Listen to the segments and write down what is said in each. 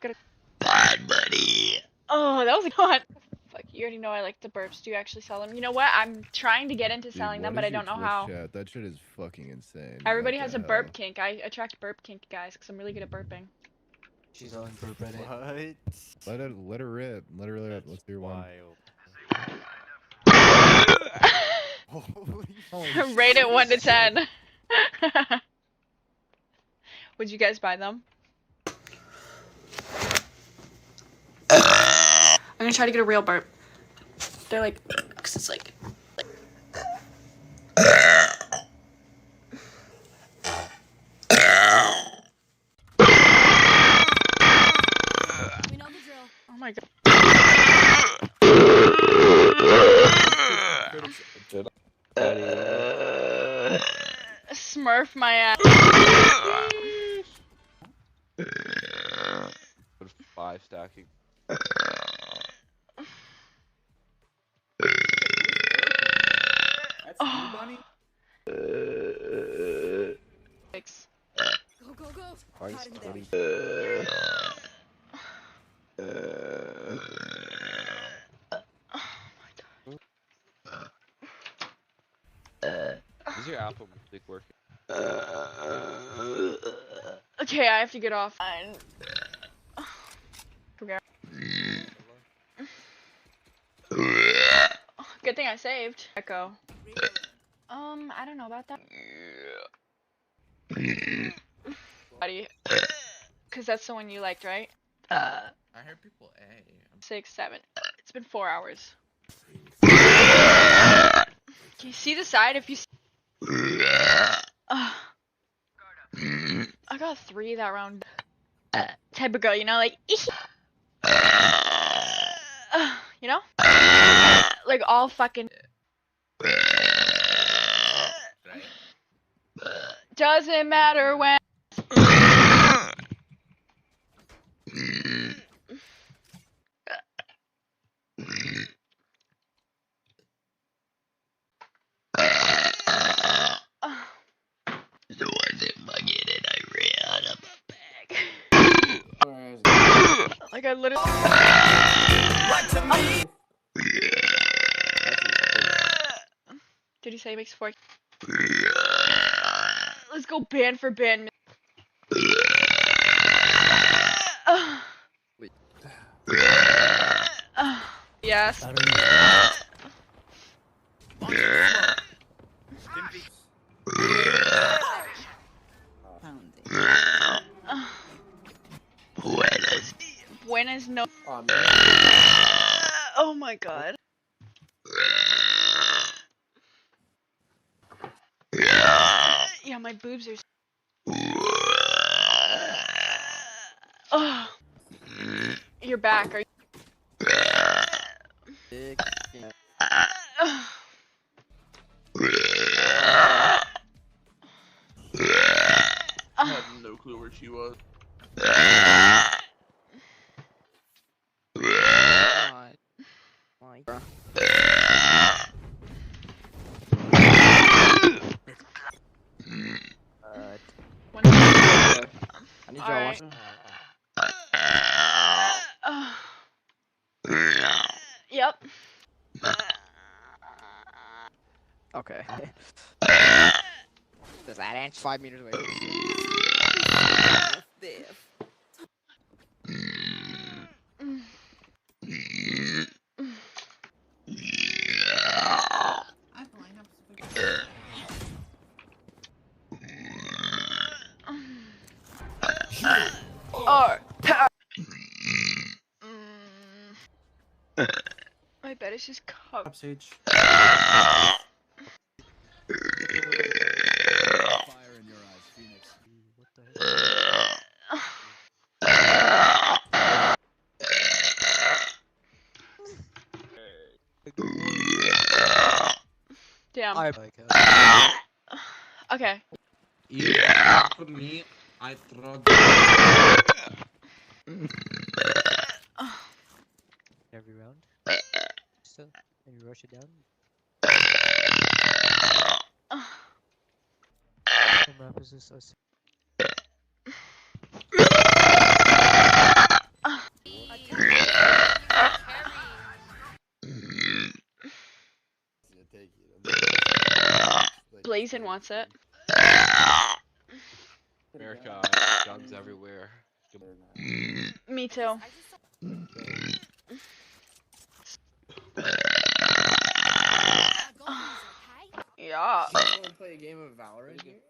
gotta. Bad buddy. Oh, that was hot. Fuck, you already know I like the burps. Do you actually sell them? You know what? I'm trying to get into selling them, but I don't know how. Chat? That shit is fucking insane. Everybody has a burp kink. I attract burp kink guys because I'm really good at burping. She's on burp Reddit. What? Let her rip. Let her rip. Let's hear one. Rate it 1 to 10. Would you guys buy them? I'm gonna try to get a real burp. They're like, cause it's like. We know the drill. Oh my god. Smurf my ass. 5 stacking. That's you, Bunny? Thanks. Go, go, go. Price Hide in 20. there. Is your Apple Music working? Okay, I have to get off. Good thing I saved. Echo. I don't know about that. Buddy. Cause that's the one you liked, right? I heard people A. 6, 7. It's been 4 hours. Can you see the side if you I got 3 that round. Type of girl, you know, like you know? Like all fucking doesn't matter when. So was it bugging and I ran out of my bag. Like I literally. Did he say he makes 4? Let's go band for band. Yes. Buenas no. Oh my god. Yeah, my boobs are. Oh. You're back, are you? I had no clue where she was. I need y'all watching. Yep. Okay. Does that inch 5 meters away? Oh. My bed is just covered. Sage. Fire in your eyes, Phoenix. What the hell? Damn. Okay. Yeah. For me, I throw. Every round. So, and you rush it down. What map is this? Raisin wants it. America, guns everywhere. Me too. Yeah. You want to play a game of Valorant here?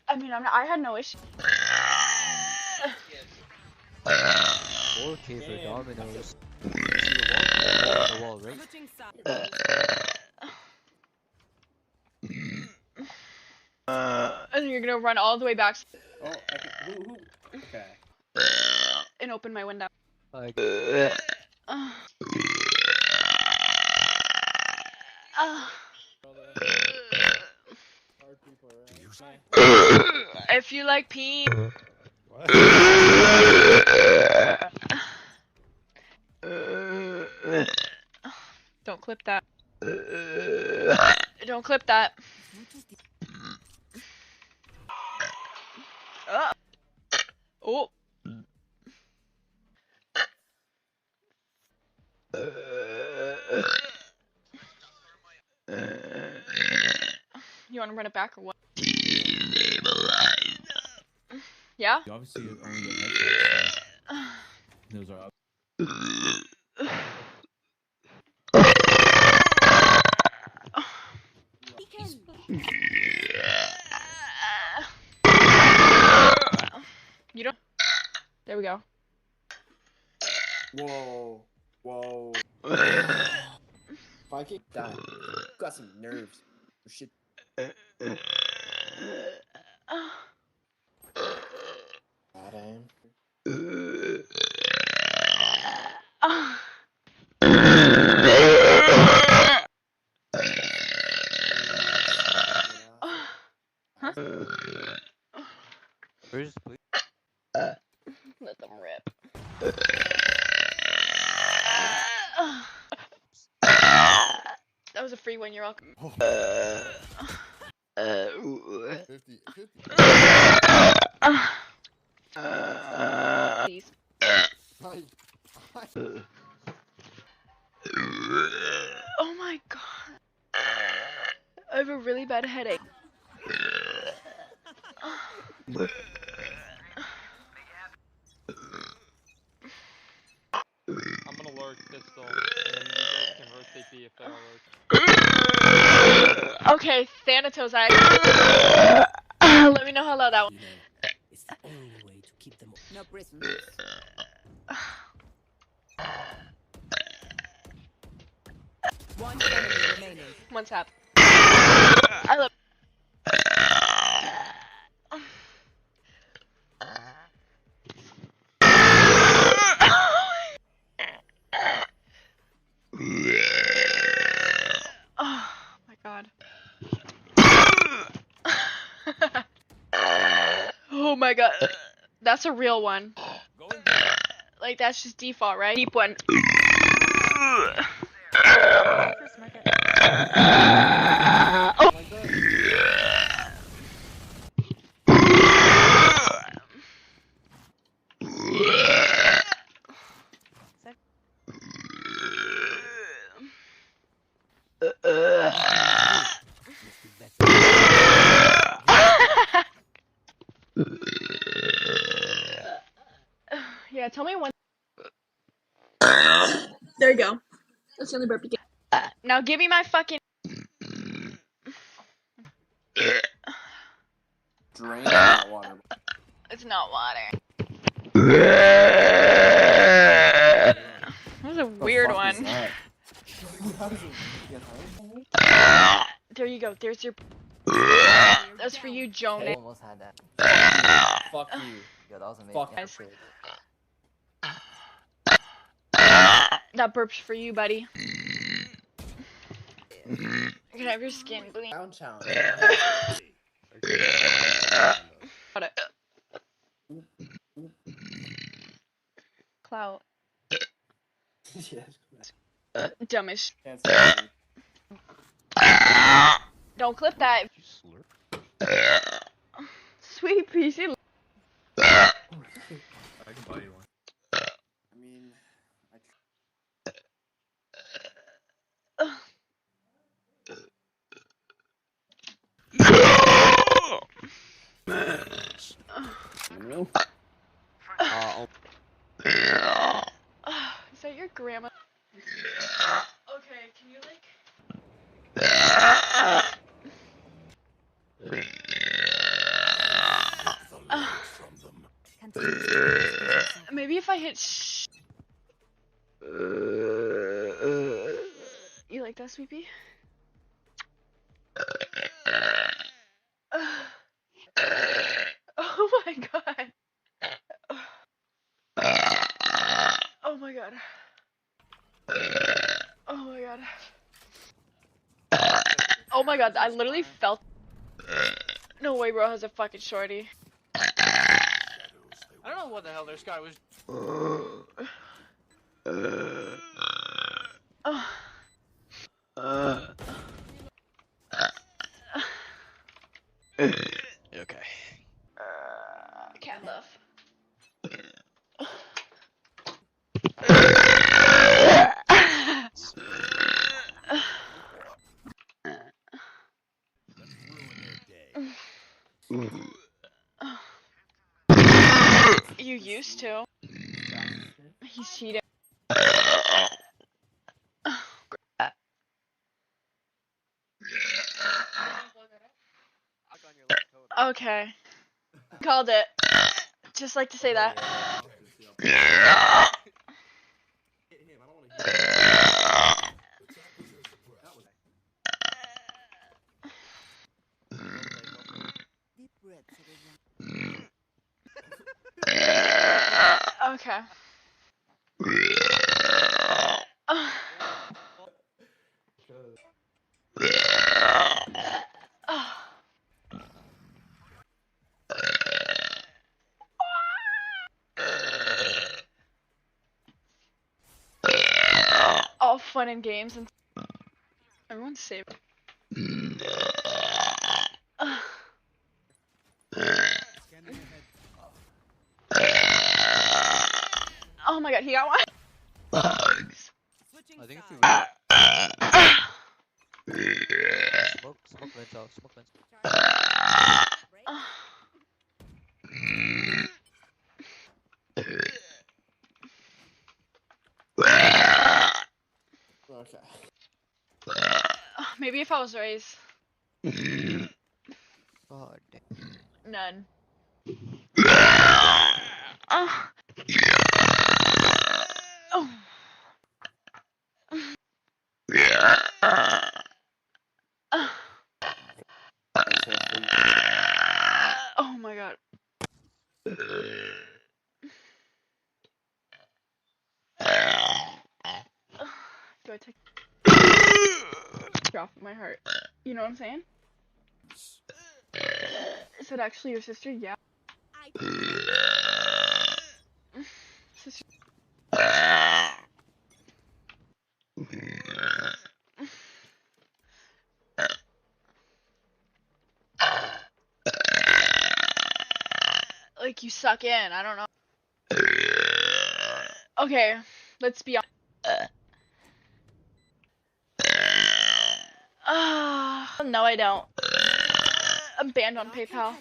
I mean, I had no issue. 4K for Domino's. See the wall, right? Switching sides. And you're gonna run all the way back Oh, I can, who? Okay. and open my window. Like, If you like pee. Don't clip that. Don't clip that. Oh. You want to run it back or what? Yeah? You obviously only get headshots, so those are up. You don't. There we go. Whoa. Whoa. If I keep dying, got some nerves. Shit. Bad aim. where's please? Let them rip. That was a free one, you're welcome. 50. Please. Oh my god. I have a really bad headache. I'm gonna lurk pistol, and then you guys can rotate B if they all lurk. Okay, Thanatos, let me know how loud that one. It's the only way to keep them. No prism. One enemy remaining. One tap. I love. Oh my god. Oh my god. That's a real one. Like, that's just default, right? Deep one. Oh. Yeah, tell me when. There you go. That's the only burp you get. Now give me my fucking. Drain that water. It's not water. That was a weird one. There you go. There's your. That's for you, Jonah. Almost had that. Fuck you. Yo, that was amazing. Fuck. Guys. That burp's for you, buddy. You can have your skin bleed. Sound challenge. Got it. Clout. Yes. Dumbish. Can't say Don't clip that. You slurp? Sweet PC. I can buy you one. I mean, no. Is that your grandma? Okay, can you like? Maybe if I hit you like that, Sweepy? Oh my god. Oh my god. Oh my god. Oh my god, I literally felt. No way, bro has a fucking shorty. I don't know what the hell this guy was. Okay. Cat love. You used to. He's cheating. Okay. Called it. Just like to say that. Okay. All fun and games and everyone's safe. Oh my god, he got one. Bugs. I think if you smoke vents out, smoke vents. Okay. Maybe if I was raised. God damn. None. Oh. Oh my god. Do I take drop my heart? You know what I'm saying? Is it actually your sister? Yeah. Sister. Like you suck in. I don't know. Okay, let's be honest. No, I don't. I'm banned on PayPal.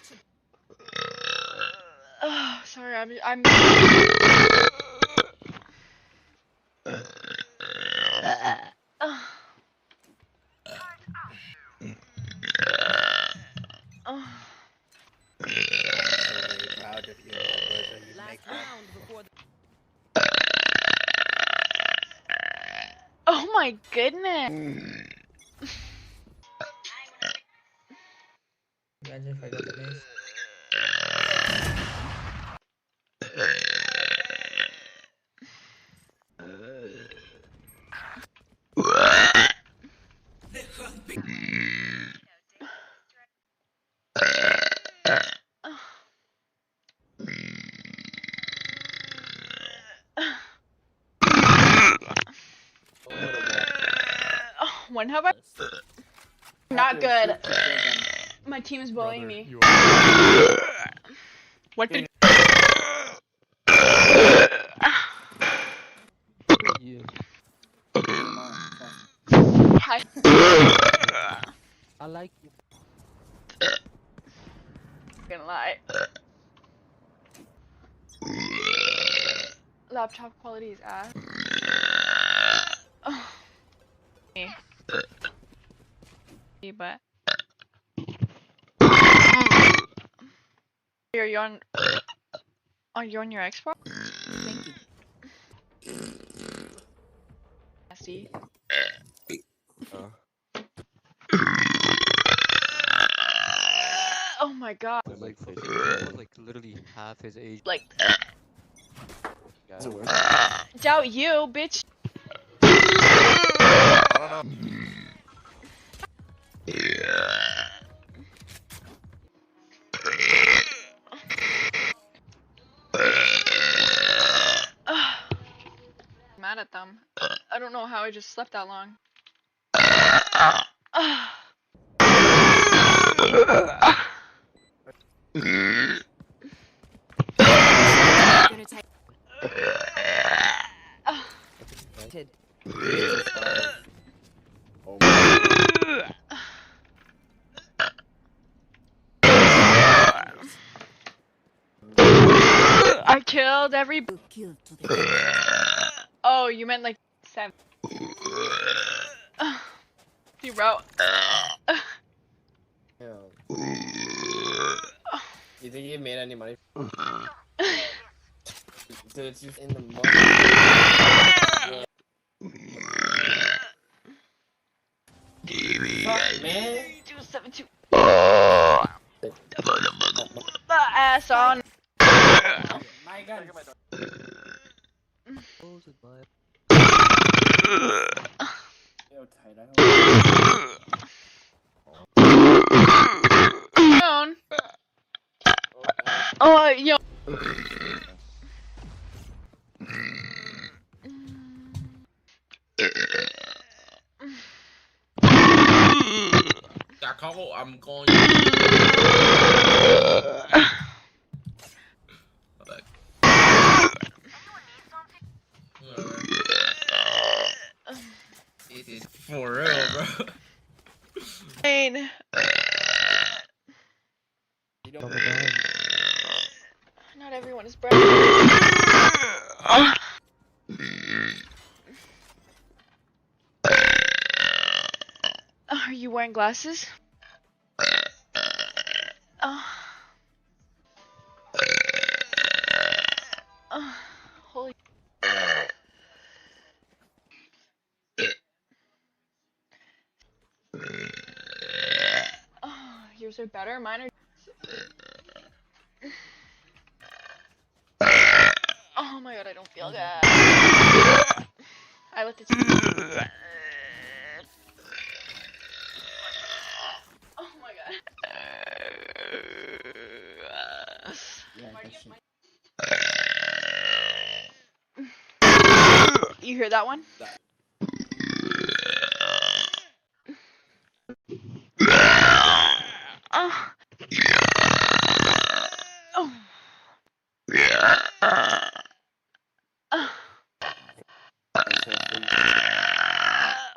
Sorry, I'm. Proud of you, Alberta. You make Last round before the Oh my goodness. Imagine if I got the mace. When have I? Not good. After it's done. My team is bullying me. You are What the? Yeah. Hi. I like you. Gonna lie. Laptop quality is ass. Oh. Me. But are you on? Are you on your Xbox? Thank you. Nasty. Oh my god. But like fucking he was like literally half his age. Like Does it work? doubt you, bitch. Mad at them. I don't know how I just slept that long. Gonna take Oh my. I killed every. kill to the Oh, you meant like 7. You wrote. You think you made any money? Dude, it's just in the money. Fuck, man. 272. Ass on. My God. Close it, bud. Yo, tight. Down. Oh, yo. Dakao, I'm going. It is for real, bro. Pain. You Oh don't my god. Not everyone is brown. Are you wearing glasses? Holy. Yours are better. Mine are. Oh my god, I don't feel good. I let the TV. Oh my god. You hear that one? Oh. Oh.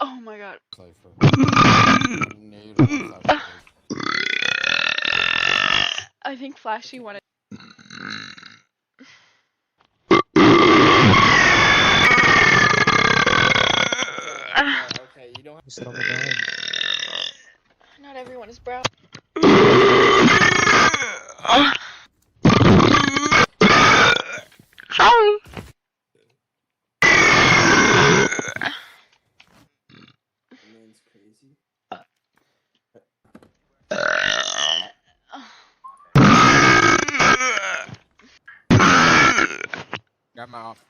Oh my god. I think Flashy wanted. Okay, you don't have. He said, oh my god. Not everyone is brown. Sorry. Man's crazy. Got my off.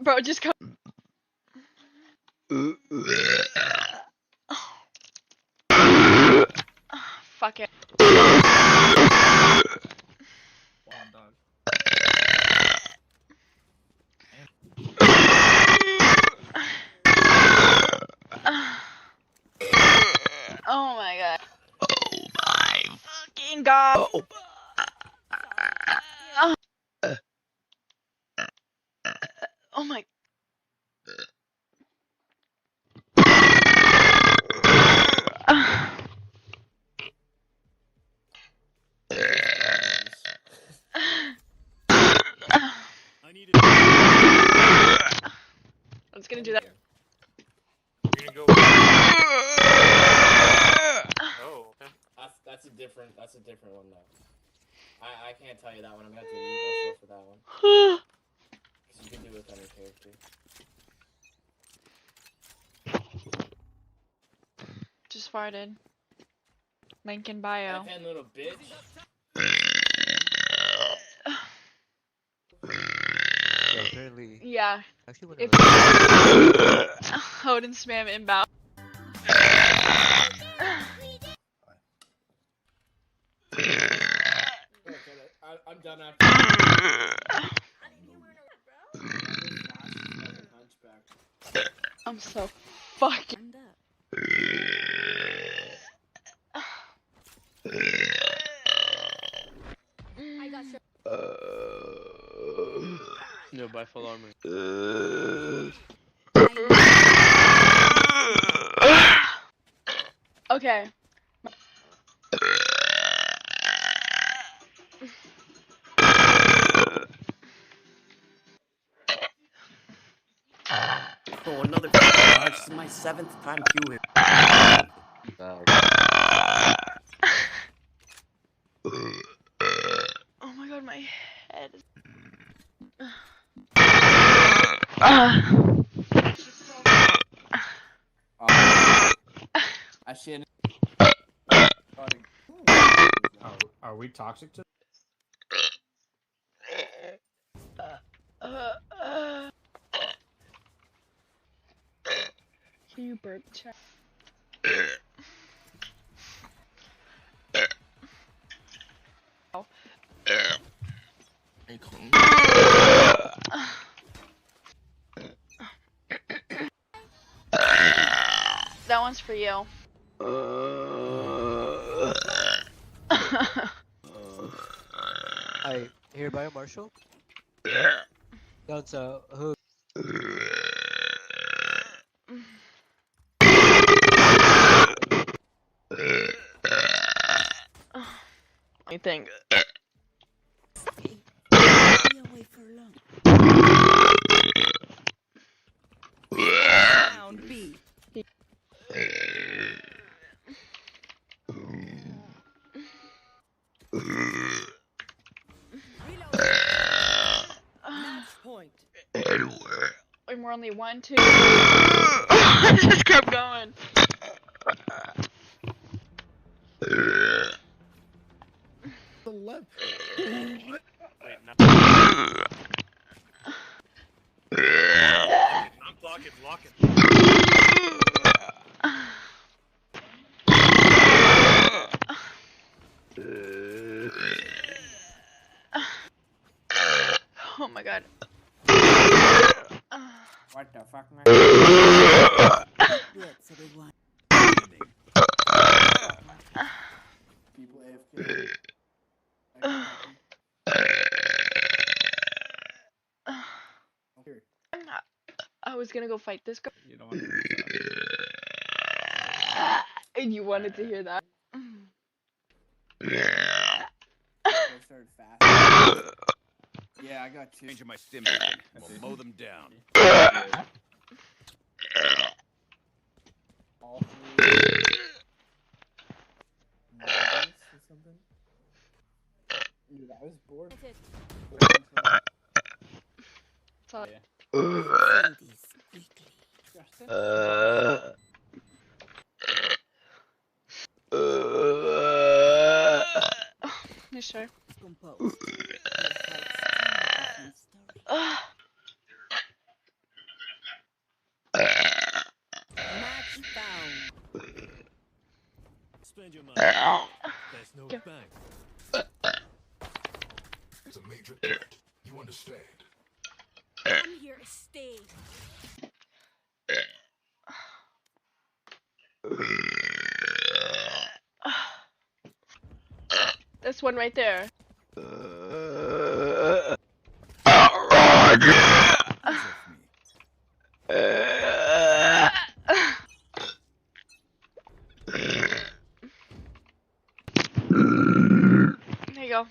Bro, just come. Fuck it. Oh my fucking god. Oh my. I need it. I was gonna do that. You're gonna go. Oh, okay. That's a different one though. I can't tell you that one. I'm gonna have to mute myself for that one. Cause you can do it with any character. Just farted. Link in bio. That little bitch. Yeah, apparently. Yeah. Actually, If whenever. Odin spam inbound. I'm done after. I'm so fucking. I got your No, by full armor. Okay. Oh, another charge. This is my 7th time Q here. Oh my god, my head. I shouldn't. Are we toxic to? Can you burp check? Oh. That one's for you. I hereby, Marshall. That's a hook. I think. be away for long. Round B. Match point. And we're only 1, 2. I just kept going. The left. Wait, no. I'm blocking. Oh my god. What the fuck, man? Let's everyone. People AFK. I was gonna go fight this girl. You don't want to. And you wanted to hear that. Started fast. Yeah, I got 2. Changing my stim rating. We'll mow them down. All 3. Moments or something. Dude, I was bored. So, Send this quickly. you sure? Compose. Match found. Spend your money. There's no Yeah. bank. It's a major threat. You understand? I'm here to stay. This one right there. There you go.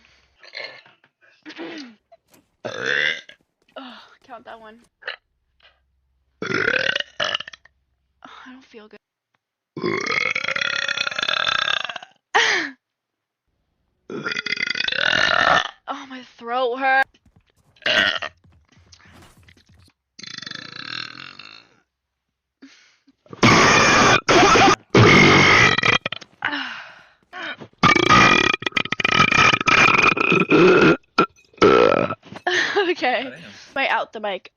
Oh, count that one. Oh, I don't feel good. Oh, my throat hurts. Okay. Might out the mic.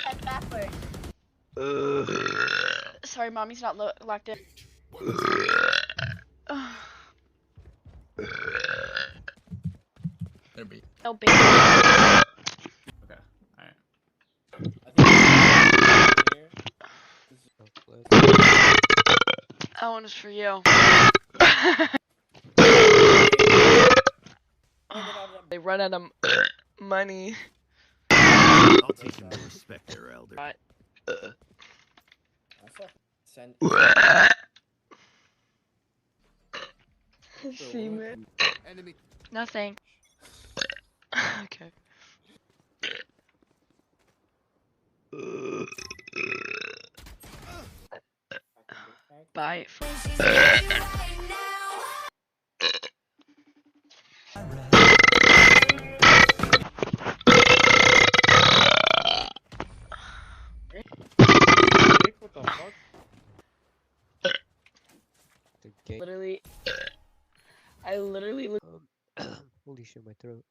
Head backward. Sorry, mommy's not locked in. No baby. Okay. Alright. That one is for you. They run out of money. I'll teach him to respect their elder. Send. See me. Enemy. Nothing. Okay. Bye. What the fuck? The game. Literally, I literally look. Holy shit, my throat.